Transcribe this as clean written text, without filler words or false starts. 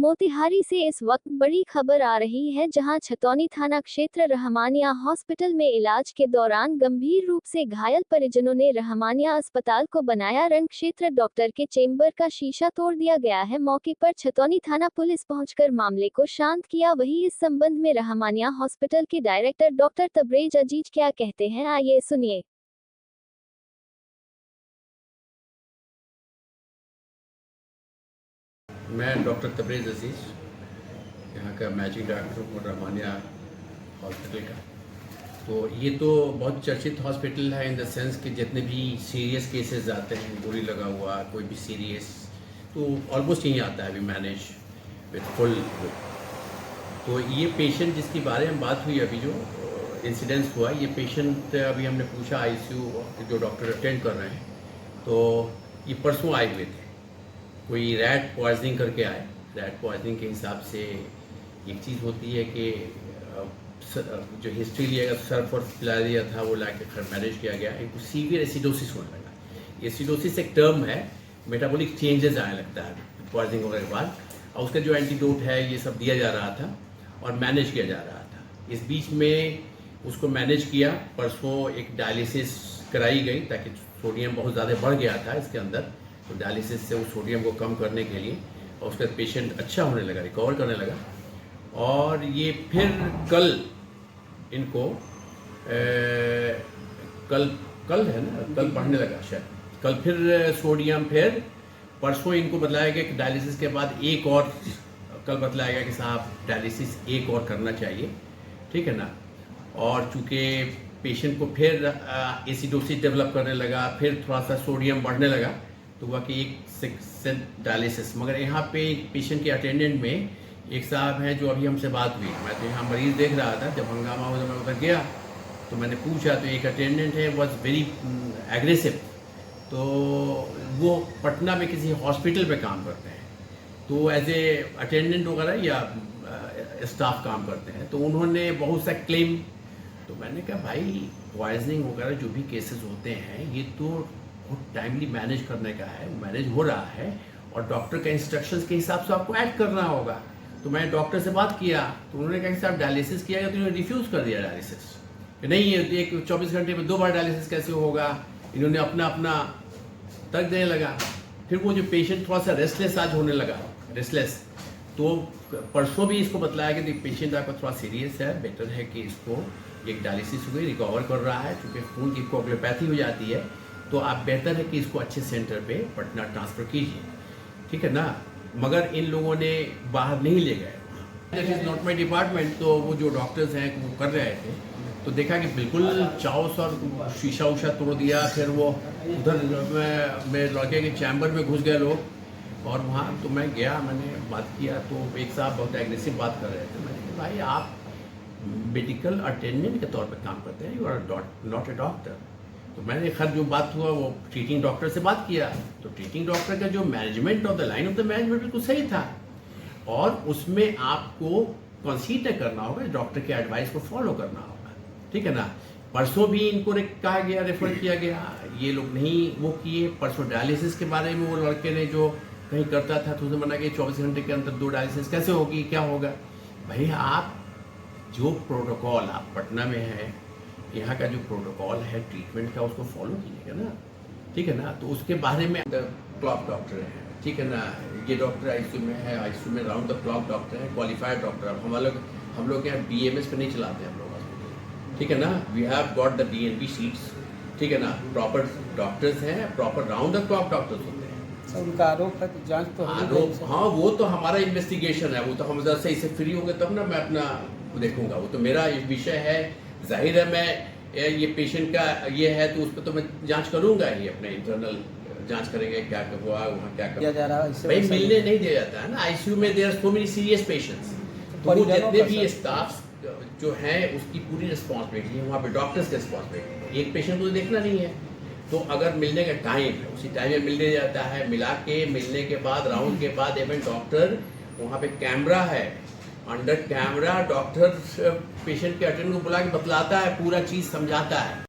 मोतिहारी से इस वक्त बड़ी खबर आ रही है, जहां छतौनी थाना क्षेत्र रहमानिया हॉस्पिटल में इलाज के दौरान गंभीर रूप से घायल परिजनों ने रहमानिया अस्पताल को बनाया रण क्षेत्र। डॉक्टर के चेंबर का शीशा तोड़ दिया गया है। मौके पर छतौनी थाना पुलिस पहुंचकर मामले को शांत किया। वहीं इस संबंध में रहमानिया हॉस्पिटल के डायरेक्टर डॉक्टर तबरेज अजीज क्या कहते हैं, आइए सुनिए। मैं डॉक्टर तबरेज अजीज यहाँ का मैनेजिंग डायरेक्टर हूँ रहमानिया हॉस्पिटल का। तो ये तो बहुत चर्चित हॉस्पिटल है इन द सेंस कि जितने भी सीरियस केसेस आते हैं, गोली लगा हुआ कोई भी सीरियस, तो ऑलमोस्ट यहीं आता है अभी मैनेज विद फुल। तो ये पेशेंट जिसके बारे में बात हुई अभी जो इंसिडेंस हुआ, ये पेशेंट अभी हमने पूछा आईसीयू जो डॉक्टर अटेंड कर रहे हैं, तो ये परसों आए हुए थे। कोई रैट पॉइजनिंग करके आए। रैट पॉइजनिंग के हिसाब से एक चीज़ होती है कि जो हिस्ट्री लिया गया, सर्फ और पिला दिया था, वो ला के मैनेज किया गया। इनको सीवियर एसिडोसिस होने लगा। एसिडोसिस एक टर्म है, मेटाबॉलिक चेंजेस आने लगता है पॉइजनिंग होने के बाद, और उसका जो एंटीडोट है ये सब दिया जा रहा था और मैनेज किया जा रहा था। इस बीच में उसको मैनेज किया। परसों एक डायलिसिस कराई गई ताकि सोडियम बहुत ज़्यादा बढ़ गया था इसके अंदर, तो डायलिसिस से उस सोडियम को कम करने के लिए, और उसका पेशेंट अच्छा होने लगा, रिकवर करने लगा। और ये फिर कल इनको कल है ना, कल बढ़ने लगा शायद, कल फिर सोडियम, फिर परसों इनको बतलाया गया कि डायलिसिस के बाद एक और, कल बतलाया गया कि साहब डायलिसिस एक और करना चाहिए, ठीक है ना। और चूँकि पेशेंट को फिर एसिडोसिस डेवलप करने लगा, फिर थोड़ा सा सोडियम बढ़ने लगा, तो हुआ कि एक सेक्शन डायलिसिस। मगर यहाँ पे पेशेंट के अटेंडेंट में एक साहब हैं जो अभी हमसे बात हुई, मैं तो यहाँ मरीज़ देख रहा था, जब हंगामा हुआ तो मैं उधर गया तो मैंने पूछा, तो एक अटेंडेंट है वॉज वेरी एग्रेसिव। तो वो पटना में किसी हॉस्पिटल पे काम करते हैं, तो एज ए अटेंडेंट वगैरह या स्टाफ काम करते हैं, तो उन्होंने बहुत सा क्लेम। तो मैंने कहा भाई पॉइजनिंग वगैरह जो भी केसेस होते हैं ये तो बहुत टाइमली मैनेज करने का है, मैनेज हो रहा है, और डॉक्टर के इंस्ट्रक्शंस के हिसाब से आपको एक्ट करना होगा। तो मैं डॉक्टर से बात किया तो उन्होंने कहा कि साहब डायलिसिस किया गया, तो इन्होंने रिफ्यूज़ कर दिया डायलिसिस कि नहीं, ये एक 24 घंटे में 2 बार डायलिसिस कैसे होगा। इन्होंने अपना तर्क देने लगा। फिर वो जो पेशेंट थोड़ा सा रेस्टलेस आज होने लगा, रेस्टलेस, तो परसों भी इसको बतलाया कि पेशेंट आपका थोड़ा सीरियस है, बेटर है कि इसको एक डायलिसिस हुई, रिकवर कर रहा है, चूँकि खून की कोगुलोपैथी हो जाती है, तो आप बेहतर है कि इसको अच्छे सेंटर पे पटना ट्रांसफ़र कीजिए, ठीक है ना। मगर इन लोगों ने बाहर नहीं ले गए, that is not my department. तो वो जो डॉक्टर्स हैं वो कर रहे थे, तो देखा कि बिल्कुल चाउस और शीशा उशा तोड़ दिया। फिर वो उधर में लड़के के चैम्बर में घुस गए लोग, और वहाँ तो मैं गया, मैंने बात किया, तो एक साहब बहुत एग्रेसिव बात कर रहे थे। मैंने कहा भाई आप मेडिकल अटेंडेंट के तौर पर काम करते हैं, you are not a doctor. तो मैंने खैर जो बात हुआ वो ट्रीटिंग डॉक्टर से बात किया, तो ट्रीटिंग डॉक्टर का जो management of the line of the management बिल्कुल सही था, और उसमें आपको कंसीडर करना होगा, डॉक्टर के एडवाइस को फॉलो करना होगा, ठीक है ना। परसों भी इनको कहा गया, रेफर किया गया, ये लोग नहीं वो किए। परसों डायलिसिस के बारे में वो लड़के ने जो कहीं करता था तो उसने मना कि 24 घंटे के अंदर 2 डायलिसिस कैसे होगी, क्या होगा। भाई आप जो प्रोटोकॉल आप पटना में है, यहाँ का जो प्रोटोकॉल है ट्रीटमेंट का, उसको फॉलो कीजिएगा ना, ठीक है ना। तो उसके बारे में क्लॉक डॉक्टर है, ठीक है ना। ये डॉक्टर आईसीयू में है, आईसीयू में राउंड द क्लॉक डॉक्टर है, क्वालिफाइड डॉक्टर। अब हम लोग यहाँ बीएमएस पे नहीं चलाते हम लोग हॉस्पिटल, ठीक है ना। We have got the DNB sheets, ठीक है ना। प्रॉपर डॉक्टर्स हैं, proper round the clock doctors होते हैं। उनका आरोप है तो जांच तो आरोप, हाँ वो तो हमारा इन्वेस्टिगेशन है, वो तो हम इधर से इससे फ्री होंगे तब ना मैं अपना देखूंगा, वो तो मेरा विषय है। जाहिर है मैं ये पेशेंट का ये है तो उस पर तो मैं जांच करूंगा ही, अपने इंटरनल जांच करेंगे क्या हुआ वहाँ, क्या किया जा रहा है। भाई मिलने नहीं दिया जाता है ना आईसीयू में। There are so many serious patients, तो वो जितने भी स्टाफ जो है उसकी पूरी रिस्पॉन्सिबिलिटी है, वहाँ पे डॉक्टर्स की रिस्पॉन्सिबिलिटी है। एक पेशेंट को देखना नहीं है, तो अगर मिलने का टाइम है उसी टाइम में मिलने जाता है, मिला के मिलने के बाद राउंड के बाद इवन डॉक्टर, वहाँ पे कैमरा है, अंडर कैमरा डॉक्टर पेशेंट के अटेंडेंट को बुला के बतलाता है, पूरा चीज़ समझाता है।